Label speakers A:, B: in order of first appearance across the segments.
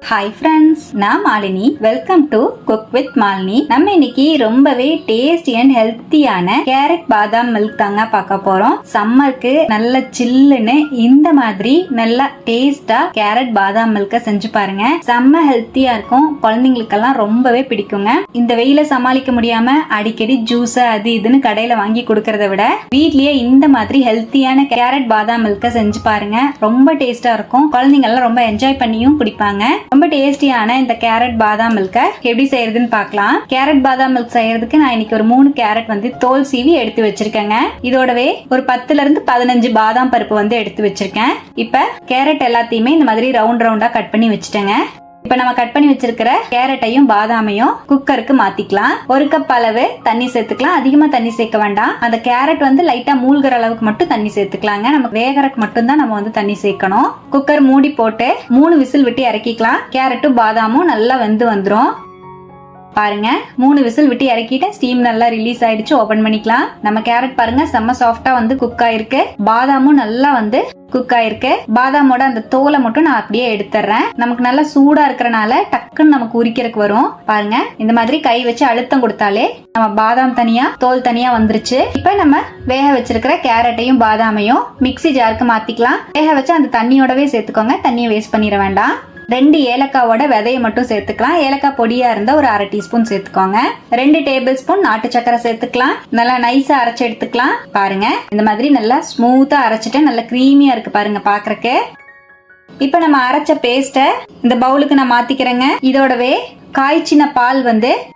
A: Hi friends, நான் Malini. Welcome to cook with Malini. நம்ம இன்னைக்கு ரொம்பவே டேஸ்டி அண்ட் ஹெல்த்தியான கேரட் பாதாம் மில்க் தாங்க பார்க்க போறோம். சம்மருக்கு நல்ல சில்லுன்னு இந்த மாதிரி நல்ல டேஸ்டா கேரட் பாதாம் மில்க செஞ்சு பாருங்க. செம்ம ஹெல்த்தியா இருக்கும். குழந்தைங்களுக்கெல்லாம் ரொம்பவே பிடிக்குங்க. இந்த வெயில சமாளிக்க முடியாம அடிக்கடி ஜூஸ் அது இதுன்னு கடையில வாங்கி கொடுக்கறத விட வீட்லயே இந்த மாதிரி ஹெல்த்தியான கேரட் பாதாம் மில்க செஞ்சு பாருங்க. ரொம்ப டேஸ்டா இருக்கும். குழந்தைங்க எல்லாம் ரொம்ப என்ஜாய் பண்ணியும் குடிப்பாங்க. ரொம்ப டேஸ்டியான இந்த கேரட் பாதாம் மில்க எப்படி செய்யறதுன்னு பார்க்கலாம். கேரட் பாதாம் மில்க் செய்யறதுக்கு நான் இன்னைக்கு ஒரு 3 கேரட் தோல் சீவி எடுத்து வச்சிருக்கேங்க. இதோடவே ஒரு 10 இருந்து 15 பாதாம் பருப்பு எடுத்து வச்சிருக்கேன். இப்ப கேரட் எல்லாத்தையுமே இந்த மாதிரி ரவுண்ட் ரவுண்டா கட் பண்ணி வச்சுட்டேங்க. இப்ப நம்ம கட் பண்ணி வச்சிருக்கிற கேரட்டையும் பாதாமையும் குக்கருக்கு மாத்திக்கலாம். 1 கப் அளவு தண்ணி சேர்த்துக்கலாம். அதிகமா தண்ணி சேர்க்க வேண்டாம். அந்த கேரட் லைட்டா மூழ்கிற அளவுக்கு மட்டும் தண்ணி சேர்த்துக்கலாங்க. நமக்கு வேகறக்கு மட்டும் தான் நம்ம தண்ணி சேர்க்கணும். குக்கர் மூடி போட்டு 3 விசில் விட்டு இறக்கிக்கலாம். கேரட்டும் பாதாமும் நல்லா வெந்து வந்துரும். பாருங்க, 3 விசில் விட்டு இறக்கிட்டேன். ஸ்டீம் நல்லா ரிலீஸ் ஆயிடுச்சு. ஓபன் பண்ணிக்கலாம். நம்ம கேரட் பாருங்க செம்ம சாஃப்டா குக் ஆயிருக்கு. பாதாமும் நல்லா குக் ஆயிருக்கு. பாதாமோட அந்த தோலை மட்டும் நான் அப்படியே எடுத்துறேன். நமக்கு நல்லா சூடா இருக்கறனால டக்குன்னு நமக்கு உரிக்கிறதுக்கு வரும். பாருங்க, இந்த மாதிரி கை வச்சு அழுத்தம் கொடுத்தாலே நம்ம பாதாம் தனியா தோல் தனியா வந்துருச்சு. இப்ப நம்ம வேக வச்சிருக்கிற கேரட்டையும் பாதாமையும் மிக்ஸி ஜாருக்கு மாத்திக்கலாம். வேக வச்சு அந்த தண்ணியோடவே சேர்த்துக்கோங்க. தண்ணியை வேஸ்ட் பண்ணிட வேண்டாம். 2 ஏலக்காவோட விதையை மட்டும் சேர்த்துக்கலாம். ஏலக்காய் பொடியா இருந்தா ஒரு 1/2 டீஸ்பூன் சேர்த்துக்கோங்க. 2 டேபிள் ஸ்பூன் நாட்டு சக்கரை சேர்த்துக்கலாம். நல்லா நைஸா அரைச்சு எடுத்துக்கலாம். பாருங்க, இந்த மாதிரி நல்லா ஸ்மூத்தா அரைச்சிட்டு நல்லா கிரீமியா இருக்கு பாருங்க பாக்குறதுக்கு. இப்ப நம்ம அரைச்ச பேஸ்ட இந்த பவுலுக்கு நான் மாத்திக்கிறேங்க. இதோடவே காய்ச்சின பால்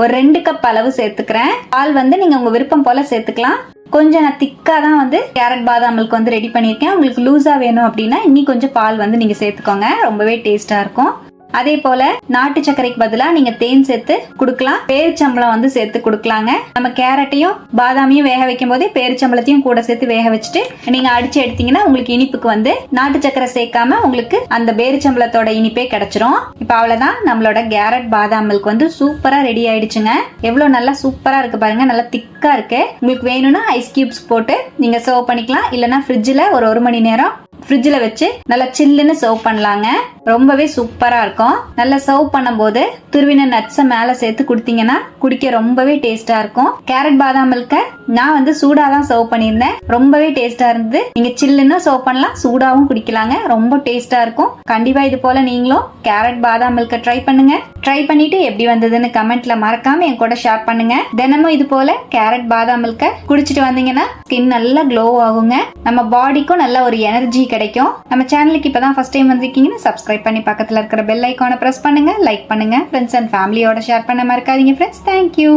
A: ஒரு 2 கப் அளவு சேர்த்துக்கிறேன். பால் நீங்க உங்க விருப்பம் போல சேர்த்துக்கலாம். கொஞ்சம் நான் திக்கா தான் கேரட் பாதாம் மில்க் ரெடி பண்ணியிருக்கேன். உங்களுக்கு லூஸா வேணும் அப்படின்னா இன்னும் கொஞ்சம் பால் நீங்க சேர்த்துக்கோங்க. ரொம்பவே டேஸ்டா இருக்கும். அதே போல நாட்டு சர்க்கரைக்கு பதிலா நீங்க தேன் சேர்த்து கொடுக்கலாம். பேரிச்சம்பளம் சேர்த்து கொடுக்கலாங்க. நம்ம கேரட்டையும் பாதாமையும் வேக வைக்கும் போதே பேரிச்சம்பளத்தையும் கூட சேர்த்து வேக வச்சுட்டு நீங்க அடிச்சு எடுத்தீங்கன்னா உங்களுக்கு இனிப்புக்கு நாட்டு சர்க்கரை சேர்க்காம உங்களுக்கு அந்த பேரிச்சம்பளத்தோட இனிப்பே கிடைச்சிரும். இப்ப அவ்வளவுதான், நம்மளோட கேரட் பாதாம் மில்க் சூப்பரா ரெடி ஆயிடுச்சுங்க. எவ்வளவு நல்லா சூப்பரா இருக்கு பாருங்க. நல்லா திக்கா இருக்கு. உங்களுக்கு வேணும்னா ஐஸ் கியூப்ஸ் போட்டு நீங்க சர்வ் பண்ணிக்கலாம். இல்லைன்னா ஃப்ரிட்ஜ்ல ஒரு 1 மணி நேரம் ஃப்ரிட்ஜில் வச்சு நல்லா சில்லுன்னு சர்வ் பண்ணலாங்க. ரொம்பவே சூப்பரா இருக்கும். நல்லா சர்வ் பண்ணும்போது துருவின நட்ஸை மேல சேர்த்து குடுத்தீங்கன்னா குடிக்க ரொம்பவே டேஸ்டா இருக்கும். கேரட் பாதாம் மில்க நான் சூடா தான் சர்வ் பண்ணியிருந்தேன். ரொம்பவே டேஸ்டா இருந்தது. நீங்க சில்லுன்னு சர்வ் பண்ணலாம், சூடாவும் குடிக்கலாங்க. ரொம்ப டேஸ்டா இருக்கும். கண்டிப்பா இது போல நீங்களும் கேரட் பாதாம் மில்க ட்ரை பண்ணுங்க. ட்ரை பண்ணிட்டு எப்படி வந்ததுன்னு கமெண்ட்ல மறக்காம என் கூட ஷேர் பண்ணுங்க. தினமும் இது போல கேரட் பாதாம் மில்க குடிச்சிட்டு வந்தீங்கன்னா ஸ்கின் நல்லா க்ளோ ஆகுங்க. நம்ம பாடிக்கும் நல்ல ஒரு எனர்ஜி கிடைக்கும். நம்ம சேனலுக்கு இப்பதான் ஃபர்ஸ்ட் டைம் வந்திருக்கீங்கன்னா சப்ஸ்கிரைப் பண்ணி பக்கத்துல இருக்கிற பெல் ஐகானை பிரஸ் பண்ணுங்க. லைக் பண்ணுங்க. ஃப்ரெண்ட்ஸ் அண்ட் ஃபேமிலியோட ஷேர் பண்ண மறக்காதீங்க ஃப்ரெண்ட்ஸ். தேங்க்யூ.